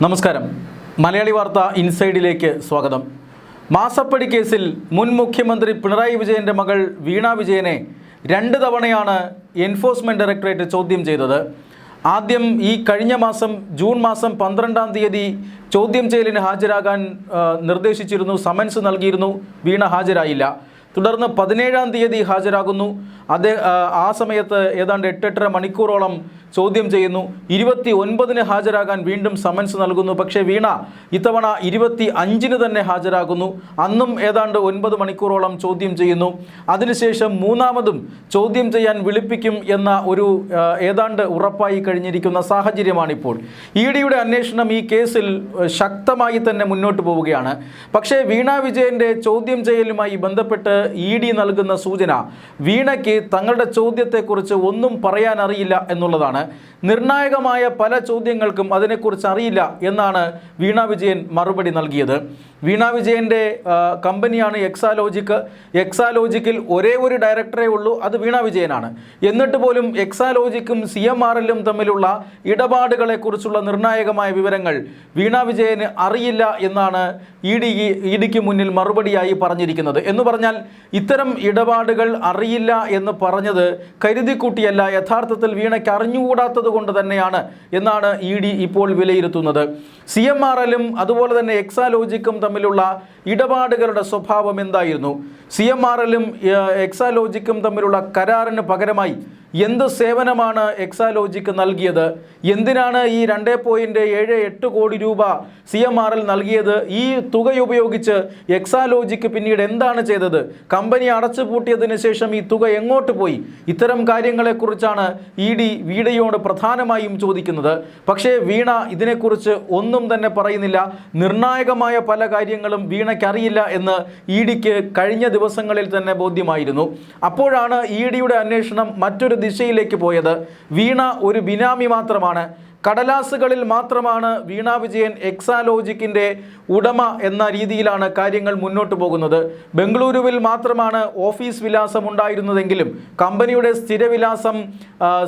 നമസ്കാരം. മലയാളി വാർത്ത ഇൻസൈഡിലേക്ക് സ്വാഗതം. മാസപ്പടി കേസിൽ മുൻ മുഖ്യമന്ത്രി പിണറായി വിജയൻ്റെ മകൾ വീണ വിജയനെ 2 തവണയാണ് എൻഫോഴ്സ്മെൻറ്റ് ഡയറക്ടറേറ്റ് ചോദ്യം ചെയ്തത്. ആദ്യം ഈ കഴിഞ്ഞ മാസം ജൂൺ മാസം 12-ാം തീയതി ചോദ്യം ചെയ്യലിന് ഹാജരാകാൻ നിർദ്ദേശിച്ചിരുന്നു, സമൻസ് നൽകിയിരുന്നു. വീണ ഹാജരായില്ല. തുടർന്ന് 17-ാം തീയതി ഹാജരാകുന്നു. ആ സമയത്ത് ഏതാണ്ട് 8-8.5 മണിക്കൂറോളം ചോദ്യം ചെയ്യുന്നു. 29-ന് ഹാജരാകാൻ വീണ്ടും സമൻസ് നൽകുന്നു. പക്ഷേ വീണ ഇത്തവണ 25-ന് തന്നെ ഹാജരാകുന്നു. അന്നും ഏതാണ്ട് 9 മണിക്കൂറോളം ചോദ്യം ചെയ്യുന്നു. അതിനുശേഷം മൂന്നാമതും ചോദ്യം ചെയ്യാൻ വിളിപ്പിക്കും എന്ന ഒരു ഏതാണ്ട് ഉറപ്പായി കഴിഞ്ഞിരിക്കുന്ന സാഹചര്യമാണിപ്പോൾ. ഇഡിയുടെ അന്വേഷണം ഈ കേസിൽ ശക്തമായി തന്നെ മുന്നോട്ട് പോവുകയാണ്. പക്ഷേ വീണ വിജയൻ്റെ ചോദ്യം ചെയ്യലുമായി ബന്ധപ്പെട്ട് ഇഡി നൽകുന്ന സൂചന വീണയ്ക്ക് തങ്ങളുടെ ചോദ്യത്തെക്കുറിച്ച് ഒന്നും പറയാൻ അറിയില്ല എന്നുള്ളതാണ്. നിർണായകമായ പല ചോദ്യങ്ങൾക്കും അതിനെക്കുറിച്ച് അറിയില്ല എന്നാണ് വീണ വിജയൻ മറുപടി നൽകിയത്. വീണ വിജയൻ്റെ കമ്പനിയാണ് എക്സാലോജിക്. എക്സാലോജിക്കിൽ ഒരേ ഒരു ഡയറക്ടറേ ഉള്ളൂ, അത് വീണ വിജയനാണ്. എന്നിട്ട് പോലും എക്സാലോജിക്കും CMRL തമ്മിലുള്ള ഇടപാടുകളെക്കുറിച്ചുള്ള നിർണായകമായ വിവരങ്ങൾ വീണ വിജയന് അറിയില്ല എന്നാണ് ഇഡിക്ക് മുന്നിൽ മറുപടിയായി പറഞ്ഞിരിക്കുന്നത്. എന്ന് പറഞ്ഞാൽ ഇത്തരം ഇടപാടുകൾ അറിയില്ല എന്ന് പറഞ്ഞത് കരുതിക്കൂട്ടിയല്ല, യഥാർത്ഥത്തിൽ വീണയ്ക്ക് അറിഞ്ഞുകൂടാത്തത് കൊണ്ട് തന്നെയാണ് എന്നാണ് ഇഡി ഇപ്പോൾ വിലയിരുത്തുന്നത്. CMRL അതുപോലെ തന്നെ എക്സാലോജിക്കും തമ്മിലുള്ള ഇടപാടുകളുടെ സ്വഭാവം എന്തായിരുന്നു? CMRL എക്സാലോജിക്കും തമ്മിലുള്ള കരാറിന് പകരമായി എന്ത് സേവനമാണ് എക്സാലോജിക്ക് നൽകിയത്? എന്തിനാണ് ഈ 2.78 കോടി രൂപ CMRL നൽകിയത്? ഈ തുകയുപയോഗിച്ച് എക്സാലോജിക്ക് പിന്നീട് എന്താണ് ചെയ്തത്? കമ്പനി അടച്ചുപൂട്ടിയതിന് ശേഷം ഈ തുക എങ്ങോട്ട് പോയി? ഇത്തരം കാര്യങ്ങളെക്കുറിച്ചാണ് ഇഡി വീണയോട് പ്രധാനമായും ചോദിക്കുന്നത്. പക്ഷേ വീണ ഇതിനെക്കുറിച്ച് ഒന്നും തന്നെ പറയുന്നില്ല. നിർണായകമായ പല കാര്യങ്ങളും വീണയ്ക്കറിയില്ല എന്ന് ഇഡിക്ക് കഴിഞ്ഞ ദിവസങ്ങളിൽ തന്നെ ബോധ്യമായിരുന്നു. അപ്പോഴാണ് ഇഡിയുടെ അന്വേഷണം മറ്റൊരു ദിശയിലേക്ക് പോയത്. വീണ ഒരു ബിനാമി മാത്രമാണ്. കടലാസുകളിൽ മാത്രമാണ് വീണ വിജയൻ എക്സാലോജിക്കിൻ്റെ ഉടമ എന്ന രീതിയിലാണ് കാര്യങ്ങൾ മുന്നോട്ട് പോകുന്നത്. ബംഗളൂരുവിൽ മാത്രമാണ് ഓഫീസ് വിലാസം ഉണ്ടായിരുന്നതെങ്കിലും കമ്പനിയുടെ സ്ഥിരവിലാസം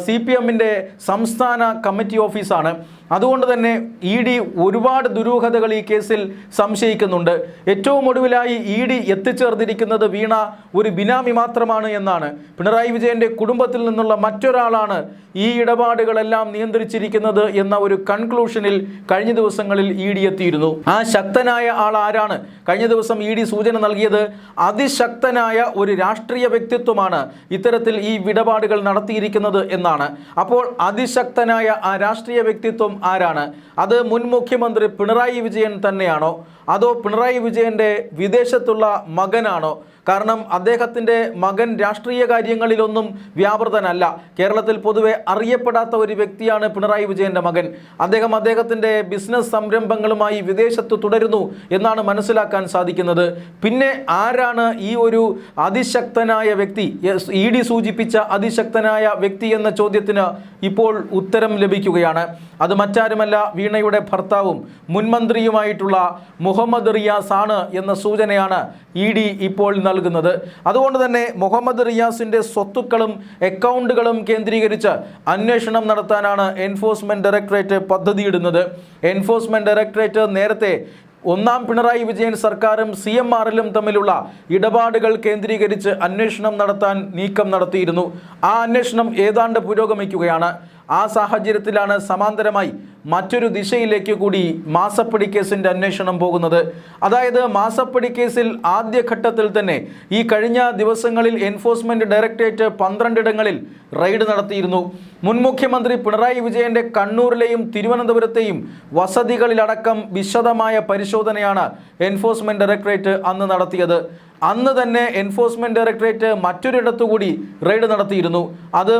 CPMൻ്റെ സംസ്ഥാന കമ്മിറ്റി ഓഫീസാണ്. അതുകൊണ്ട് തന്നെ ഇഡി ഒരുപാട് ദുരൂഹതകൾ ഈ കേസിൽ സംശയിക്കുന്നുണ്ട്. ഏറ്റവും ഒടുവിലായി ഇഡി എത്തിച്ചേർന്നിരിക്കുന്നത് വീണ ഒരു ബിനാമി മാത്രമാണ് എന്നാണ്. പിണറായി വിജയൻ്റെ കുടുംബത്തിൽ നിന്നുള്ള മറ്റൊരാളാണ് ഈ ഇടപാടുകളെല്ലാം നിയന്ത്രിച്ചിരിക്കുന്നത് എന്ന ഒരു കൺക്ലൂഷനിൽ കഴിഞ്ഞ ദിവസങ്ങളിൽ ഇഡി എത്തിയിരുന്നു. ആ ശക്തനായ ആൾ ആരാണ്? കഴിഞ്ഞ ദിവസം ഇഡി സൂചന നൽകിയത് അതിശക്തനായ ഒരു രാഷ്ട്രീയ വ്യക്തിത്വമാണ് ഇത്തരത്തിൽ ഈ ഇടപാടുകൾ നടത്തിയിരിക്കുന്നത് എന്നാണ്. അപ്പോൾ അതിശക്തനായ ആ രാഷ്ട്രീയ വ്യക്തിത്വം ആരാണ്? അത് മുൻ മുഖ്യമന്ത്രി പിണറായി വിജയൻ തന്നെയാണോ? അതോ പിണറായി വിജയൻ്റെ വിദേശത്തുള്ള മകനാണോ? കാരണം അദ്ദേഹത്തിൻ്റെ മകൻ രാഷ്ട്രീയ കാര്യങ്ങളിലൊന്നും വ്യാപൃതനല്ല. കേരളത്തിൽ പൊതുവെ അറിയപ്പെടാത്ത ഒരു വ്യക്തിയാണ് പിണറായി വിജയൻ്റെ മകൻ. അദ്ദേഹത്തിൻ്റെ ബിസിനസ് സംരംഭങ്ങളുമായി വിദേശത്ത് തുടരുന്നു എന്നാണ് മനസ്സിലാക്കാൻ സാധിക്കുന്നത്. പിന്നെ ആരാണ് ഈ ഒരു അതിശക്തനായ വ്യക്തി? ഇഡി സൂചിപ്പിച്ച അതിശക്തനായ വ്യക്തി എന്ന ചോദ്യത്തിന് ഇപ്പോൾ ഉത്തരം ലഭിക്കുകയാണ്. അത് മറ്റാരുമല്ല, വീണയുടെ ഭർത്താവും മുൻമന്ത്രിയുമായിട്ടുള്ള മുഹമ്മദ് റിയാസ് ആണ് എന്ന സൂചനയാണ് ഇഡി ഇപ്പോൾ നൽകുന്നത്. അതുകൊണ്ട് തന്നെ മുഹമ്മദ് റിയാസിൻ്റെ സ്വത്തുക്കളും അക്കൗണ്ടുകളും കേന്ദ്രീകരിച്ച് അന്വേഷണം നടത്താനാണ് എൻഫോഴ്സ്മെൻറ്റ് ഡയറക്ടറേറ്റ് പദ്ധതിയിടുന്നത്. എൻഫോഴ്സ്മെൻറ്റ് ഡയറക്ടറേറ്റ് നേരത്തെ 1-ാം പിണറായി വിജയൻ സർക്കാരും CMRL തമ്മിലുള്ള ഇടപാടുകൾ കേന്ദ്രീകരിച്ച് അന്വേഷണം നടത്താൻ നീക്കം നടത്തിയിരുന്നു. ആ അന്വേഷണം ഏതാണ്ട് പുരോഗമിക്കുകയാണ്. ആ സാഹചര്യത്തിലാണ് സമാന്തരമായി മറ്റൊരു ദിശയിലേക്ക് കൂടി മാസപ്പടി കേസിൻ്റെ അന്വേഷണം പോകുന്നത്. അതായത് മാസപ്പടി കേസിൽ ആദ്യഘട്ടത്തിൽ തന്നെ ഈ കഴിഞ്ഞ ദിവസങ്ങളിൽ എൻഫോഴ്സ്മെൻറ്റ് ഡയറക്ടറേറ്റ് 12 ഇടങ്ങളിൽ റെയ്ഡ് നടത്തിയിരുന്നു. മുൻ മുഖ്യമന്ത്രി പിണറായി വിജയൻ്റെ കണ്ണൂരിലെയും തിരുവനന്തപുരത്തെയും വസതികളിലടക്കം വിശദമായ പരിശോധനയാണ് എൻഫോഴ്സ്മെൻറ്റ് ഡയറക്ടറേറ്റ് അന്ന് നടത്തിയത്. അന്ന് തന്നെ എൻഫോഴ്സ്മെൻറ്റ് ഡയറക്ടറേറ്റ് മറ്റൊരിടത്തുകൂടി റെയ്ഡ് നടത്തിയിരുന്നു. അത്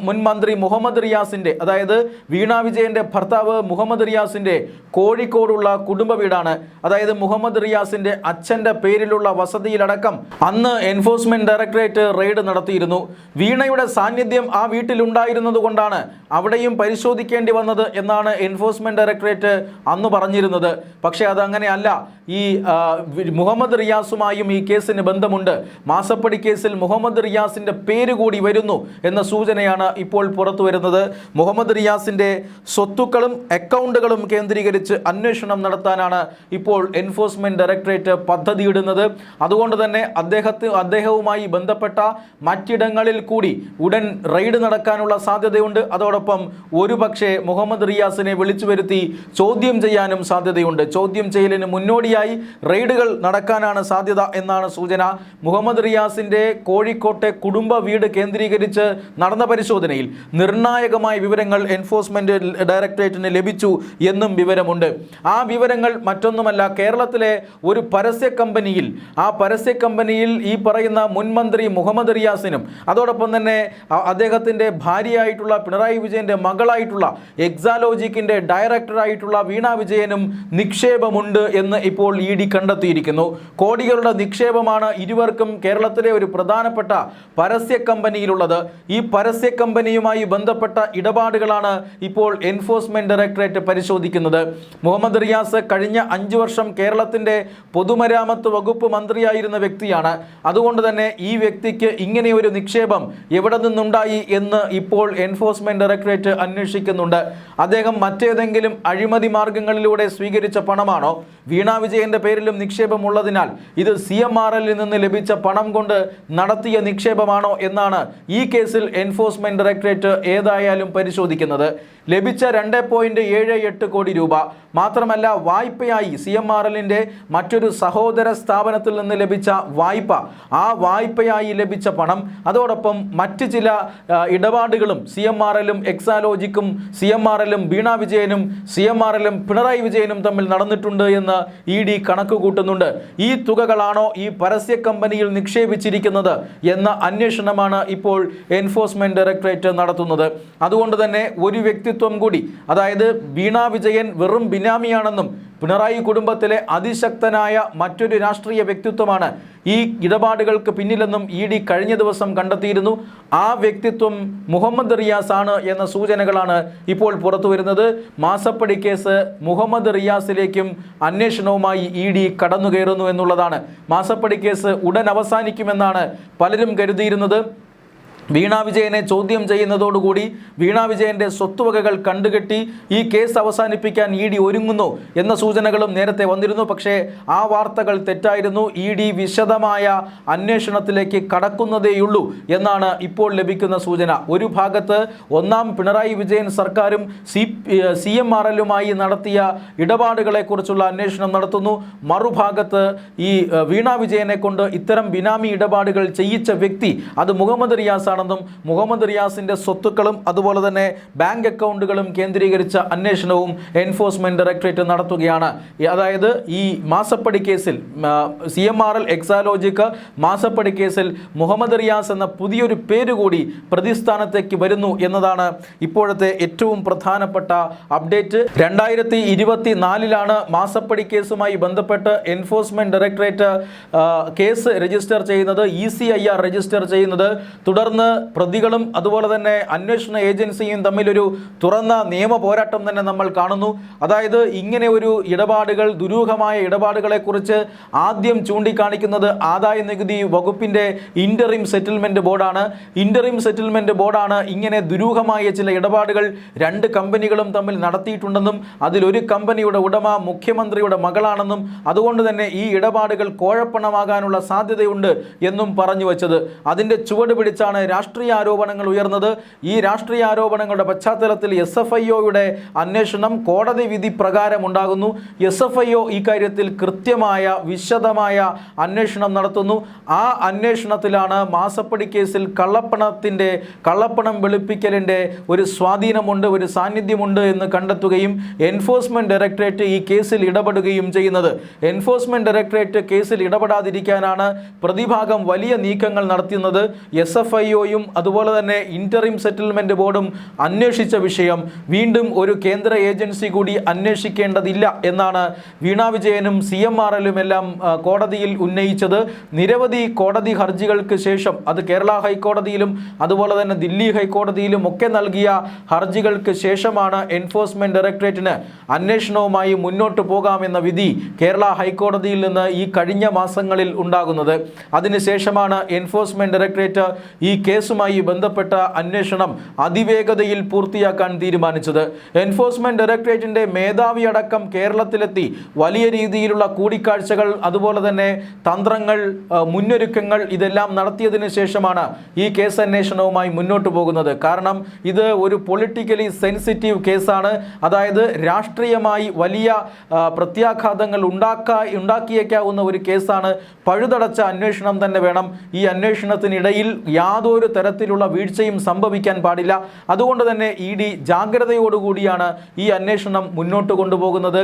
മുൻ മന്ത്രി മുഹമ്മദ് റിയാസിൻ്റെ, അതായത് വീണ വിജയൻ്റെ ഭർത്താവ് മുഹമ്മദ് റിയാസിൻ്റെ കോഴിക്കോടുള്ള കുടുംബ വീടാണ്. അതായത് മുഹമ്മദ് റിയാസിൻ്റെ അച്ഛൻ്റെ പേരിലുള്ള വസതിയിലടക്കം അന്ന് എൻഫോഴ്സ്മെൻറ്റ് ഡയറക്ടറേറ്റ് റെയ്ഡ് നടത്തിയിരുന്നു. വീണയുടെ സാന്നിധ്യം ആ വീട്ടിലുണ്ടായിരുന്നത് കൊണ്ടാണ് അവിടെയും പരിശോധിക്കേണ്ടി വന്നത് എന്നാണ് എൻഫോഴ്സ്മെൻറ്റ് ഡയറക്ടറേറ്റ് അന്ന് പറഞ്ഞിരുന്നത്. പക്ഷേ അതങ്ങനെയല്ല. ഈ മുഹമ്മദ് റിയാസുമായും ഈ കേസിന് ബന്ധമുണ്ട്, മാസപ്പടി കേസിൽ മുഹമ്മദ് റിയാസിന്റെ പേര് കൂടി വരുന്നു എന്ന സൂചനയാണ് ഇപ്പോൾ പുറത്തു വരുന്നത്. മുഹമ്മദ് റിയാസിന്റെ സ്വത്തുക്കളും അക്കൗണ്ടുകളും കേന്ദ്രീകരിച്ച് അന്വേഷണം നടത്താനാണ് ഇപ്പോൾ എൻഫോഴ്സ്മെന്റ് ഡയറക്ടറേറ്റ് പദ്ധതിയിടുന്നത്. അതുകൊണ്ട് തന്നെ അദ്ദേഹവുമായി ബന്ധപ്പെട്ട മറ്റിടങ്ങളിൽ കൂടി ഉടൻ റെയ്ഡ് നടക്കാനുള്ള സാധ്യതയുണ്ട്. അതോടൊപ്പം ഒരുപക്ഷെ മുഹമ്മദ് റിയാസിനെ വിളിച്ചു വരുത്തി ചോദ്യം ചെയ്യാനും സാധ്യതയുണ്ട്. ചോദ്യം ചെയ്യലിന് മുന്നോടിയായി റെയ്ഡുകൾ നടക്കാനാണ് സാധ്യത എന്നാണ് സൂചന. മുഹമ്മദ് റിയാസിന്റെ കോഴിക്കോട്ടെ കുടുംബ വീട് കേന്ദ്രീകരിച്ച് നടന്ന പരിശോധനയിൽ നിർണായകമായ വിവരങ്ങൾ എൻഫോഴ്സ്മെന്റ് ഡയറക്ടറേറ്റിന് ലഭിച്ചു എന്നും വിവരമുണ്ട്. ആ വിവരങ്ങൾ മറ്റൊന്നുമല്ല, കേരളത്തിലെ ഒരു പരസ്യ കമ്പനിയിൽ ഈ പറയുന്ന മുൻ മന്ത്രി മുഹമ്മദ് റിയാസിനും അതോടൊപ്പം തന്നെ അദ്ദേഹത്തിൻ്റെ ഭാര്യയായിട്ടുള്ള പിണറായി വിജയൻ്റെ മകളായിട്ടുള്ള എക്സാലോജിക്കിൻ്റെ ഡയറക്ടറായിട്ടുള്ള വീണ വിജയനും നിക്ഷേപമുണ്ട് എന്ന് ഇപ്പോൾ ED കണ്ടെത്തിയിരിക്കുന്നു. കോടികളുടെ നിക്ഷേപമാണ് ഇരുവർക്കും കേരളത്തിലെ ഒരു പ്രധാനപ്പെട്ട പരസ്യ കമ്പനിയിലുള്ളത്. ഈ പരസ്യ കമ്പനിയുമായി ബന്ധപ്പെട്ട ഇടപാടുകളാണ് ഇപ്പോൾ എൻഫോഴ്സ്മെന്റ് ഡയറക്ടറേറ്റ് പരിശോധിക്കുന്നത്. മുഹമ്മദ് റിയാസ് കഴിഞ്ഞ 5 വർഷം കേരളത്തിൻ്റെ പൊതുമരാമത്ത് വകുപ്പ് മന്ത്രിയായിരുന്ന വ്യക്തിയാണ്. അതുകൊണ്ട് തന്നെ ഈ വ്യക്തിക്ക് ഇങ്ങനെയൊരു നിക്ഷേപം എവിടെ നിന്നുണ്ടായി എന്ന് ഇപ്പോൾ എൻഫോഴ്സ്മെന്റ് ഡയറക്ടറേറ്റ് അന്വേഷിക്കുന്നുണ്ട്. അദ്ദേഹം മറ്റേതെങ്കിലും അഴിമതി മാർഗങ്ങളിലൂടെ സ്വീകരിച്ച പണമാണോ? വീണ വിജയന്റെ പേരിലും നിക്ഷേപമുള്ളതിനാൽ ഇത് CMRL നിന്ന് ലഭിച്ച പണം കൊണ്ട് നടത്തിയ നിക്ഷേപമാണോ എന്നാണ് ഈ കേസിൽ എൻഫോഴ്സ്മെന്റ് ഡയറക്ടറേറ്റ് ഏതായാലും പരിശോധിക്കുന്നത്. ലഭിച്ച 2.78 കോടി രൂപ മാത്രമല്ല, വായ്പയായി CMRLന്റെ മറ്റൊരു സഹോദര സ്ഥാപനത്തിൽ നിന്ന് ലഭിച്ച വായ്പ, ആ വായ്പയായി ലഭിച്ച പണം, അതോടൊപ്പം മറ്റ് ചില ഇടപാടുകളും CMRLും എക്സാലോജിക്കും CMRLും വീണ വിജയനും CMRLും പിണറായി വിജയനും തമ്മിൽ നടന്നിട്ടുണ്ട് എന്ന് ED കണക്ക് കൂട്ടുന്നുണ്ട്. ഈ തുകകളാണോ ഈ പരസ്യ കമ്പനിയിൽ നിക്ഷേപിച്ചിരിക്കുന്നത് എന്ന അന്വേഷണമാണ് ഇപ്പോൾ എൻഫോഴ്സ്മെന്റ് ഡയറക്ടറേറ്റ് നടത്തുന്നത്. അതുകൊണ്ട് തന്നെ ഒരു വ്യക്തിത്വം കൂടി, അതായത് വീണ വിജയൻ വെറും ബിനാമിയാണെന്നും പിണറായി കുടുംബത്തിലെ അതിശക്തനായ മറ്റൊരു രാഷ്ട്രീയ വ്യക്തിത്വമാണ് ഈ ഇടപാടുകൾക്ക് പിന്നിലെന്നും ED കഴിഞ്ഞ ദിവസം കണ്ടെത്തിയിരുന്നു. ആ വ്യക്തിത്വം മുഹമ്മദ് റിയാസ് ആണ് എന്ന സൂചനകളാണ് ഇപ്പോൾ പുറത്തു വരുന്നത്. മാസപ്പടി കേസ് മുഹമ്മദ് റിയാസിലേക്കും അന്വേഷണവുമായി ED കടന്നു കയറുന്നു എന്നുള്ളതാണ്. മാസപ്പടി കേസ് ഉടൻ അവസാനിക്കുമെന്നാണ് പലരും കരുതിയിരുന്നത്. വീണ വിജയനെ ചോദ്യം ചെയ്യുന്നതോടുകൂടി വീണ വിജയൻ്റെ സ്വത്തുവകകൾ കണ്ടുകെട്ടി ഈ കേസ് അവസാനിപ്പിക്കാൻ ED ഒരുങ്ങുന്നു എന്ന സൂചനകളും നേരത്തെ വന്നിരുന്നു. പക്ഷേ ആ വാർത്തകൾ തെറ്റായിരുന്നു. ED വിശദമായ അന്വേഷണത്തിലേക്ക് കടക്കുന്നതേയുള്ളൂ എന്നാണ് ഇപ്പോൾ ലഭിക്കുന്ന സൂചന. ഒരു ഭാഗത്ത് ഒന്നാം പിണറായി വിജയൻ സർക്കാരും CMRLുമായി നടത്തിയ ഇടപാടുകളെക്കുറിച്ചുള്ള അന്വേഷണം നടത്തുന്നു. മറുഭാഗത്ത് ഈ വീണ വിജയനെ കൊണ്ട് ഇത്തരം ബിനാമി ഇടപാടുകൾ ചെയ്യിച്ച വ്യക്തി അത് മുഹമ്മദ് റിയാസ് ആണെന്നും മുഹമ്മദ് റിയാസിന്റെ സ്വത്തുക്കളും അതുപോലെ തന്നെ ബാങ്ക് അക്കൗണ്ടുകളും കേന്ദ്രീകരിച്ച അന്വേഷണവും എൻഫോഴ്സ്മെന്റ് ഡയറക്ടറേറ്റ് നടത്തുകയാണ്. അതായത് ഈ മാസപ്പടി കേസിൽ CMRL എക്സാലോജിക്ക് മാസപ്പടി കേസിൽ മുഹമ്മദ് റിയാസ് എന്ന പുതിയൊരു പേര് കൂടി പ്രതിസ്ഥാനത്തേക്ക് വരുന്നു എന്നതാണ് ഇപ്പോഴത്തെ ഏറ്റവും പ്രധാനപ്പെട്ട അപ്ഡേറ്റ്. 2024 മാസപ്പടി കേസുമായി ബന്ധപ്പെട്ട് എൻഫോഴ്സ്മെന്റ് ഡയറക്ടറേറ്റ് കേസ് രജിസ്റ്റർ ചെയ്യുന്നത്, ECIR രജിസ്റ്റർ ചെയ്യുന്നത്. തുടർന്ന് പ്രതികളും അതുപോലെ തന്നെ അന്വേഷണ ഏജൻസിയും തമ്മിലൊരു തുറന്ന നിയമ പോരാട്ടം തന്നെ നമ്മൾ കാണുന്നു. അതായത് ഇങ്ങനെ ഒരു ഇടപാടുകൾ, ദുരൂഹമായ ഇടപാടുകളെക്കുറിച്ച് ആദ്യം ചൂണ്ടിക്കാണിക്കുന്നത് ആദായ നികുതി വകുപ്പിൻ്റെ ഇൻ്ററിം സെറ്റിൽമെൻറ്റ് ബോർഡാണ്. ഇൻ്ററിം സെറ്റിൽമെൻറ്റ് ബോർഡാണ് ഇങ്ങനെ ദുരൂഹമായ ചില ഇടപാടുകൾ 2 കമ്പനികളും തമ്മിൽ നടത്തിയിട്ടുണ്ടെന്നും അതിലൊരു കമ്പനിയുടെ ഉടമ മുഖ്യമന്ത്രിയുടെ മകളാണെന്നും അതുകൊണ്ട് തന്നെ ഈ ഇടപാടുകൾ കോഴപ്പണമാകാനുള്ള സാധ്യതയുണ്ട് എന്നും പറഞ്ഞു വച്ചത്. അതിൻ്റെ ചുവട് പിടിച്ചാണ് രാഷ്ട്രീയ ആരോപണങ്ങൾ ഉയർന്നത്. ഈ രാഷ്ട്രീയ ആരോപണങ്ങളുടെ പശ്ചാത്തലത്തിൽ SFIOയുടെ അന്വേഷണം കോടതി വിധി പ്രകാരം ഉണ്ടാകുന്നു. SFIO ഈ കാര്യത്തിൽ കൃത്യമായ വിശദമായ അന്വേഷണം നടത്തുന്നു. ആ അന്വേഷണത്തിലാണ് മാസപ്പടി കേസിൽ കള്ളപ്പണം വെളുപ്പിക്കലിൻ്റെ ഒരു സ്വാധീനമുണ്ട്, ഒരു സാന്നിധ്യമുണ്ട് എന്ന് കണ്ടെത്തുകയും എൻഫോഴ്സ്മെന്റ് ഡയറക്ടറേറ്റ് ഈ കേസിൽ ഇടപെടുകയും ചെയ്യുന്നത്. എൻഫോഴ്സ്മെന്റ് ഡയറക്ടറേറ്റ് കേസിൽ ഇടപെടാതിരിക്കാനാണ് പ്രതിഭാഗം വലിയ നീക്കങ്ങൾ നടത്തുന്നത്. SFIO ഒയും അതുപോലെ തന്നെ ഇൻ്ററിം സെറ്റിൽമെൻറ്റ് ബോർഡും അന്വേഷിച്ച വിഷയം വീണ്ടും ഒരു കേന്ദ്ര ഏജൻസി കൂടി അന്വേഷിക്കേണ്ടതില്ല എന്നാണ് വീണ വിജയനും CMRLും എല്ലാം കോടതിയിൽ ഉന്നയിച്ചത്. നിരവധി കോടതി ഹർജികൾക്ക് ശേഷം, അത് കേരള ഹൈക്കോടതിയിലും അതുപോലെ തന്നെ ദില്ലി ഹൈക്കോടതിയിലും ഒക്കെ നൽകിയ ഹർജികൾക്ക് ശേഷമാണ് എൻഫോഴ്സ്മെന്റ് ഡയറക്ടറേറ്റിന് അന്വേഷണവുമായി മുന്നോട്ട് പോകാമെന്ന വിധി കേരള ഹൈക്കോടതിയിൽ നിന്ന് ഈ കഴിഞ്ഞ മാസങ്ങളിൽ ഉണ്ടാകുന്നത്. അതിനുശേഷമാണ് എൻഫോഴ്സ്മെന്റ് ഡയറക്ടറേറ്റ് ഈ കേസുമായി ബന്ധപ്പെട്ട അന്വേഷണം അതിവേഗതയിൽ പൂർത്തിയാക്കാൻ തീരുമാനിച്ചത്. എൻഫോഴ്സ്മെന്റ് ഡയറക്ടറേറ്റിന്റെ മേധാവി അടക്കം കേരളത്തിലെത്തി വലിയ രീതിയിലുള്ള കൂടിക്കാഴ്ചകൾ, അതുപോലെ തന്നെ തന്ത്രങ്ങൾ, മുന്നൊരുക്കങ്ങൾ ഇതെല്ലാം നടത്തിയതിനു ശേഷമാണ് ഈ കേസ് അന്വേഷണവുമായി മുന്നോട്ട് പോകുന്നത്. കാരണം ഇത് ഒരു പൊളിറ്റിക്കലി സെൻസിറ്റീവ് കേസാണ്. അതായത് രാഷ്ട്രീയമായി വലിയ പ്രത്യാഘാതങ്ങൾ ഉണ്ടാക്കിയേക്കാവുന്ന ഒരു കേസാണ്. പഴുതടച്ച അന്വേഷണം തന്നെ വേണം. ഈ അന്വേഷണത്തിനിടയിൽ യാതൊരു തരത്തിലുള്ള വീഴ്ചയും സംഭവിക്കാൻ പാടില്ല. അതുകൊണ്ട് തന്നെ ED ജാഗ്രതയോടുകൂടിയാണ് ഈ അന്വേഷണം മുന്നോട്ട് കൊണ്ടുപോകുന്നത്.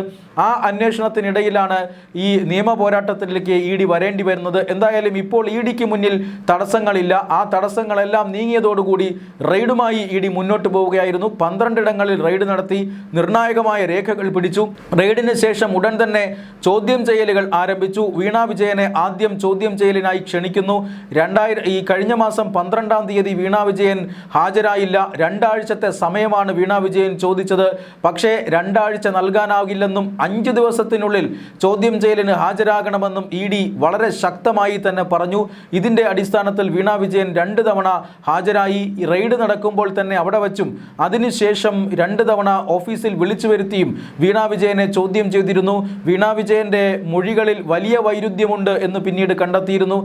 ആ അന്വേഷണത്തിനിടയിലാണ് ഈ നിയമ പോരാട്ടത്തിലേക്ക് ED വരേണ്ടി വരുന്നത്. എന്തായാലും ഇപ്പോൾ EDക്ക് മുന്നിൽ തടസ്സങ്ങളില്ല. ആ തടസ്സങ്ങളെല്ലാം നീങ്ങിയതോടുകൂടി റെയ്ഡുമായി ED മുന്നോട്ട് പോവുകയായിരുന്നു. 12 ഇടങ്ങളിൽ റെയ്ഡ് നടത്തി നിർണായകമായ രേഖകൾ പിടിച്ചു. റെയ്ഡിന് ശേഷം ഉടൻ തന്നെ ചോദ്യം ചെയ്യലുകൾ ആരംഭിച്ചു. വീണ വിജയനെ ആദ്യം ചോദ്യം ചെയ്യലിനായി ക്ഷണിക്കുന്നു. ഈ കഴിഞ്ഞ മാസം 12-ാം തീയതി വീണ വിജയൻ ഹാജരായില്ല. 2 ആഴ്ചത്തെ സമയമാണ് വീണ വിജയൻ ചോദിച്ചത്. പക്ഷേ 2 ആഴ്ച നൽകാനാകില്ലെന്നും 5 ദിവസത്തിനുള്ളിൽ ചോദ്യം ചെയ്യലിന് ഹാജരാകണമെന്നും ED വളരെ ശക്തമായി തന്നെ പറഞ്ഞു. ഇതിൻ്റെ അടിസ്ഥാനത്തിൽ വീണ വിജയൻ 2 തവണ ഹാജരായി. റെയ്ഡ് നടക്കുമ്പോൾ തന്നെ അവിടെ വച്ചും അതിനുശേഷം 2 തവണ ഓഫീസിൽ വിളിച്ചു വരുത്തിയും വീണ വിജയനെ ചോദ്യം ചെയ്തിരുന്നു. വീണ വിജയൻ്റെ മൊഴികളിൽ വലിയ വൈരുദ്ധ്യമുണ്ട് എന്ന് പിന്നീട് കണ്ടെത്തിയിരുന്നു.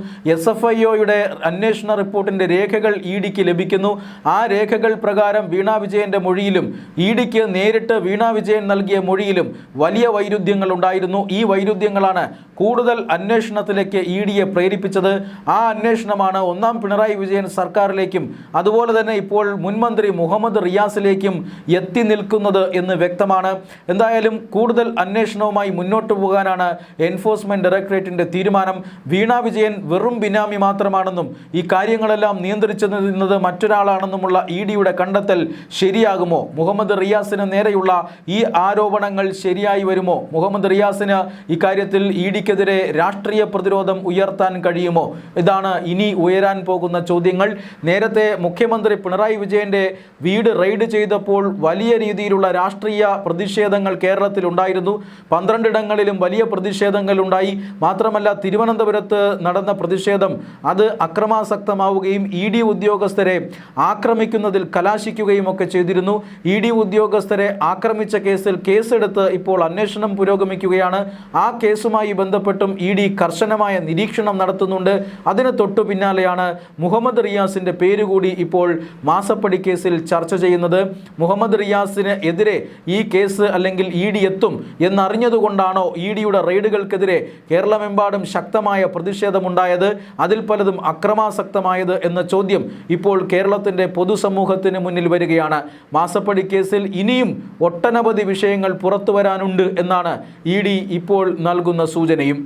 SFIOയുടെ അന്വേഷണ റിപ്പോർട്ടിൻ്റെ രേഖകൾ EDക്ക് ലഭിക്കുന്നു. ആ രേഖകൾ പ്രകാരം വീണ വിജയൻ്റെ മൊഴിയിലും EDക്ക് നേരിട്ട് വീണ വിജയൻ നൽകിയ മൊഴിയിലും വലിയ വൈരുദ്ധ്യങ്ങൾ ഉണ്ടായിരുന്നു. ഈ വൈരുദ്ധ്യങ്ങളാണ് കൂടുതൽ അന്വേഷണത്തിലേക്ക് EDയെ പ്രേരിപ്പിച്ചത്. ആ അന്വേഷണമാണ് 1-ാം പിണറായി വിജയൻ സർക്കാരിലേക്കും അതുപോലെ തന്നെ ഇപ്പോൾ മുൻമന്ത്രി മുഹമ്മദ് റിയാസിലേക്കും എത്തി നിൽക്കുന്നത് എന്ന് വ്യക്തമാണ്. എന്തായാലും കൂടുതൽ അന്വേഷണവുമായി മുന്നോട്ട് പോകാനാണ് എൻഫോഴ്സ്മെന്റ് ഡയറക്ടറേറ്റിന്റെ തീരുമാനം. വീണ വിജയൻ വെറും ബിനാമി മാത്രമാണെന്നും ഈ കാര്യങ്ങളെല്ലാം നിയന്ത്രിച്ചിരുന്നത് മറ്റൊരാളാണെന്നുമുള്ള EDയുടെ കണ്ടെത്തൽ ശരിയാകുമോ? മുഹമ്മദ് റിയാസിന് നേരെയുള്ള ഈ ആരോപണങ്ങൾ ശരിയായി വരുമോ? മുഹമ്മദ് റിയാസിന് ഇക്കാര്യത്തിൽ EDക്കെതിരെ രാഷ്ട്രീയ പ്രതിരോധം ഉയർത്താൻ കഴിയുമോ? ഇതാണ് ഇനി ഉയരാൻ പോകുന്ന ചോദ്യങ്ങൾ. നേരത്തെ മുഖ്യമന്ത്രി പിണറായി വിജയന്റെ വീട് റെയ്ഡ് ചെയ്തപ്പോൾ വലിയ രീതിയിലുള്ള രാഷ്ട്രീയ പ്രതിഷേധങ്ങൾ കേരളത്തിൽ ഉണ്ടായിരുന്നു. 12 ഇടങ്ങളിലും വലിയ പ്രതിഷേധങ്ങൾ ഉണ്ടായി. മാത്രമല്ല തിരുവനന്തപുരത്ത് നടന്ന പ്രതിഷേധം അത് അക്രമാസക്തമാവുകയും ED ഉദ്യോഗസ്ഥരെ ആക്രമിക്കുന്നതിൽ കലാശിക്കുകയും ഒക്കെ ചെയ്തിരുന്നു. ED ഉദ്യോഗസ്ഥരെ ആക്രമിച്ച കേസിൽ കേസെടുത്ത് ഇപ്പോൾ അന്വേഷണം പുരോഗമിക്കുകയാണ്. ആ കേസുമായി ബന്ധപ്പെട്ടും ED കർശനമായ നിരീക്ഷണം നടത്തുന്നുണ്ട്. അതിന് തൊട്ടു പിന്നാലെയാണ് മുഹമ്മദ് റിയാസിൻ്റെ പേര് കൂടി ഇപ്പോൾ മാസപ്പടി കേസിൽ ചർച്ച ചെയ്യുന്നത്. മുഹമ്മദ് റിയാസിന് എതിരെ ഈ കേസ് അല്ലെങ്കിൽ ED എത്തും എന്നറിഞ്ഞതുകൊണ്ടാണോ EDയുടെ റെയ്ഡുകൾക്കെതിരെ കേരളമെമ്പാടും ശക്തമായ പ്രതിഷേധമുണ്ടായത്, അതിൽ പലതും അക്രമാസക്തമായത് എന്ന ചോദ്യം ഇപ്പോൾ കേരളത്തിൻ്റെ പൊതുസമൂഹത്തിന് മുന്നിൽ വരികയാണ്. മാസപ്പടി കേസിൽ ഇനിയും ഒട്ടനവധി വിഷയങ്ങൾ പുറത്തു വരാനുണ്ട് എന്നാണ് ED ഇപ്പോൾ നൽകുന്ന സൂചനയും.